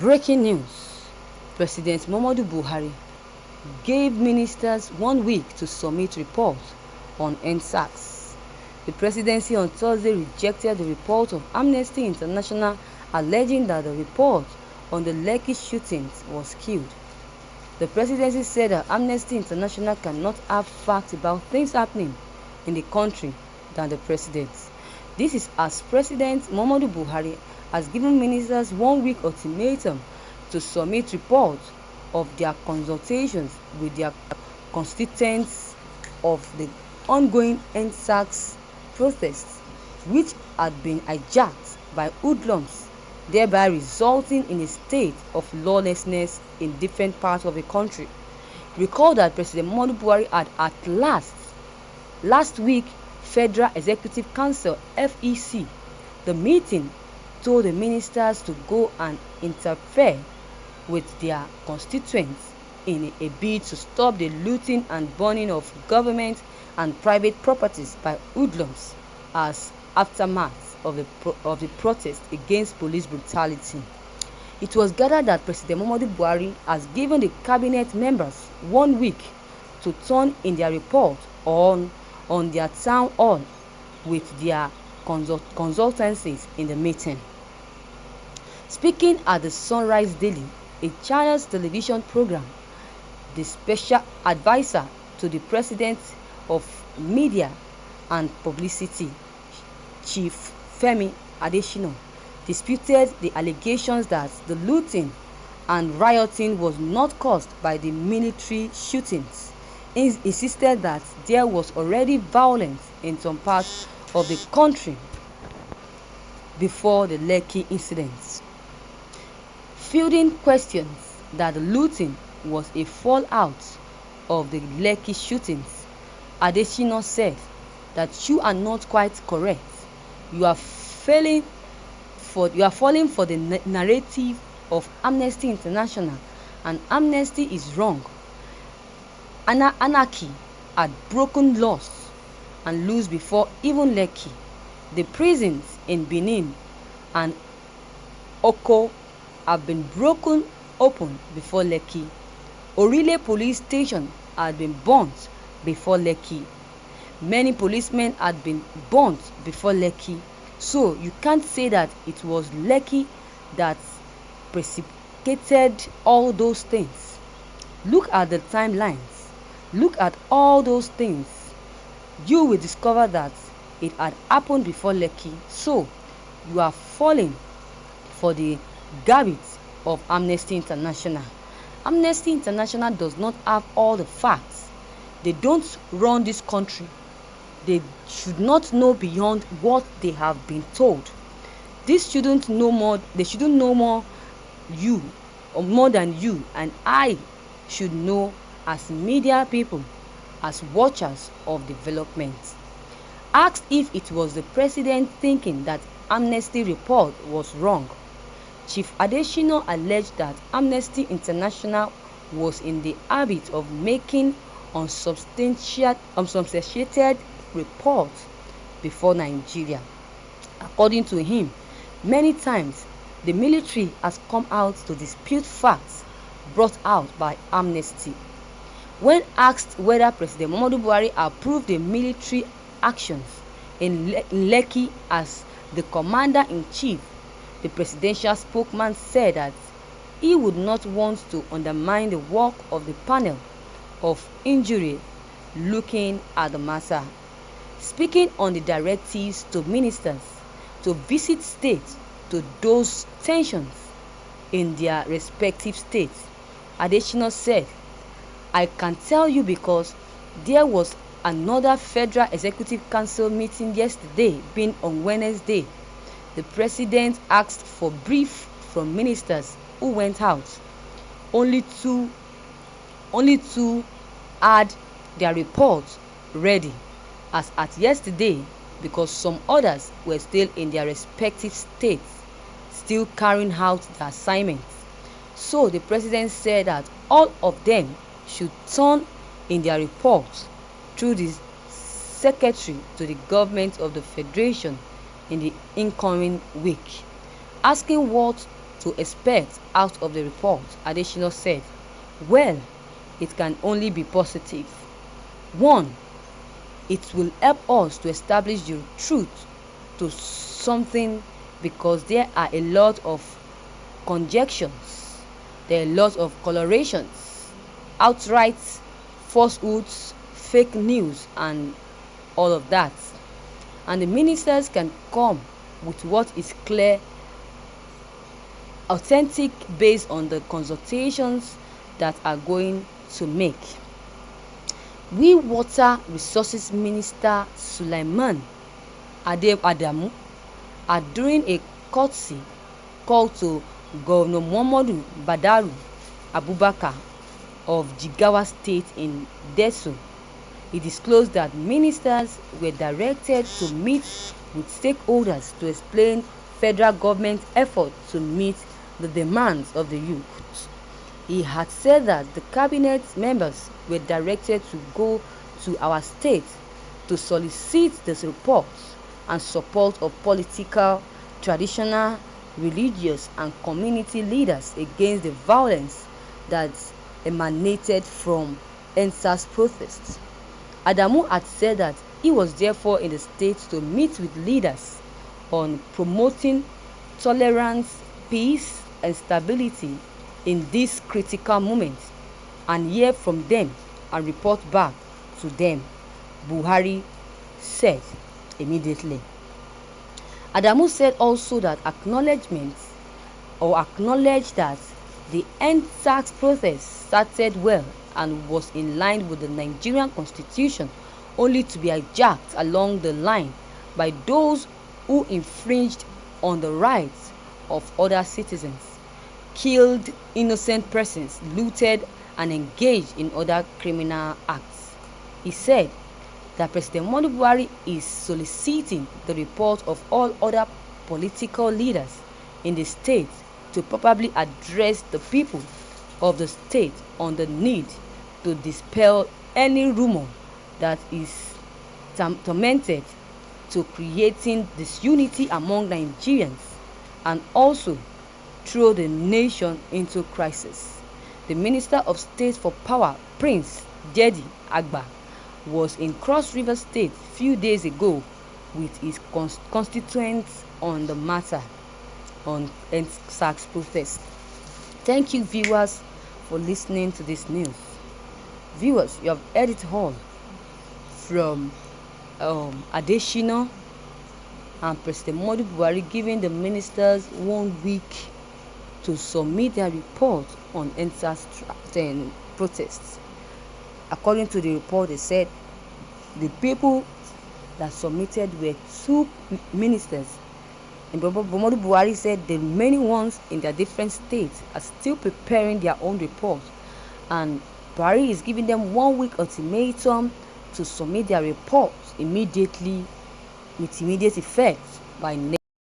Breaking news: President Muhammadu Buhari gave ministers 1 week to submit report on NSAS. The presidency on Thursday rejected the report of Amnesty International alleging that the report on the Lekki shootings was skewed. The presidency said that Amnesty International cannot have facts about things happening in the country than the president. This is as President Muhammadu Buhari has given ministers 1 week ultimatum to submit reports of their consultations with their constituents of the ongoing NSAS protests, which had been hijacked by hoodlums, thereby resulting in a state of lawlessness in different parts of the country. Recall that President Muhammadu Buhari had at last week Federal Executive Council (FEC). The meeting told the ministers to go and interfere with their constituents in a bid to stop the looting and burning of government and private properties by hoodlums as aftermath of the protest against police brutality. It was gathered that President Muhammadu Buhari has given the cabinet members 1 week to turn in their report on their town hall with their consultancies in the meeting. Speaking at the Sunrise Daily, a child's television program, the special advisor to the President of Media and Publicity, Chief Femi Adesina, disputed the allegations that the looting and rioting was not caused by the military shootings. He insisted that there was already violence in some parts of the country before the Lekki incidents. Fielding questions that the looting was a fallout of the Lekki shootings, Adesina said that you are not quite correct. You are falling for the narrative of Amnesty International, and Amnesty is wrong. Anarchy had broken laws and laws before even Lekki. The prisons in Benin and Oko have been broken open before Lekki. Orile police station had been burnt before Lekki. Many policemen had been burnt before Lekki. So you can't say that it was Lekki that precipitated all those things. Look at the timelines. Look at all those things. You will discover that it had happened before Lekki. So you are falling for the garbage of Amnesty International. Amnesty International does not have all the facts. They don't run this country. They should not know beyond what they have been told. These shouldn't know more. They shouldn't know more than you and I should know as media people, as watchers of development. Asked if it was the president thinking that Amnesty report was wrong, Chief Adesina alleged that Amnesty International was in the habit of making unsubstantiated reports before Nigeria. According to him, many times the military has come out to dispute facts brought out by Amnesty. When asked whether President Muhammadu Buhari approved the military actions in Lekki as the commander-in-chief, the presidential spokesman said that he would not want to undermine the work of the panel of inquiry looking at the matter. Speaking on the directives to ministers to visit states to dose tensions in their respective states, Adesina said, "I can tell you because there was another Federal Executive Council meeting yesterday, being on Wednesday. The president asked for brief from ministers who went out. Only two had their reports ready as at yesterday because some others were still in their respective states, still carrying out their assignments. So the president said that all of them should turn in their reports through the secretary to the government of the federation in the incoming week." Asking what to expect out of the report, Adesina said. Well, it can only be positive. 1. It will help us to establish the truth to something, because there are a lot of conjectures, there are a lot of colorations, outright falsehoods, fake news, and all of that. And the ministers can come with what is clear, authentic, based on the consultations that are going to make. We Water Resources Minister Sulaiman Adamu are during a courtesy call to Governor Muhammadu Badaru Abubakar of Jigawa State in Desu. He disclosed that ministers were directed to meet with stakeholders to explain federal government's effort to meet the demands of the youth. He had said that the cabinet members were directed to go to our state to solicit the support and support of political, traditional, religious, and community leaders against the violence that emanated from EndSARS protests. Adamu had said that he was therefore in the state to meet with leaders on promoting tolerance, peace, and stability in this critical moment, and hear from them and report back to them, Buhari said immediately. Adamu said also that acknowledged that the EndSARS protest started well and was in line with the Nigerian constitution, only to be hijacked along the line by those who infringed on the rights of other citizens, killed innocent persons, looted, and engaged in other criminal acts. He said that President Muhammadu Buhari is soliciting the report of all other political leaders in the state to properly address the people of the state on the need to dispel any rumor that is tormented to creating disunity among Nigerians and also throw the nation into crisis. The Minister of State for Power, Prince Jedi Agba, was in Cross River State few days ago with his constituents on the matter on EndSARS protest. Thank you, viewers, for listening to this news. Viewers, you have heard it all from Adesina and President Muhammadu Buhari giving the ministers 1 week to submit their report on EndSARS protests. According to the report, they said the people that submitted were 2 ministers. And Muhammadu Buhari said the many ones in their different states are still preparing their own report, and Buhari is giving them 1 week ultimatum to submit their reports immediately with immediate effect by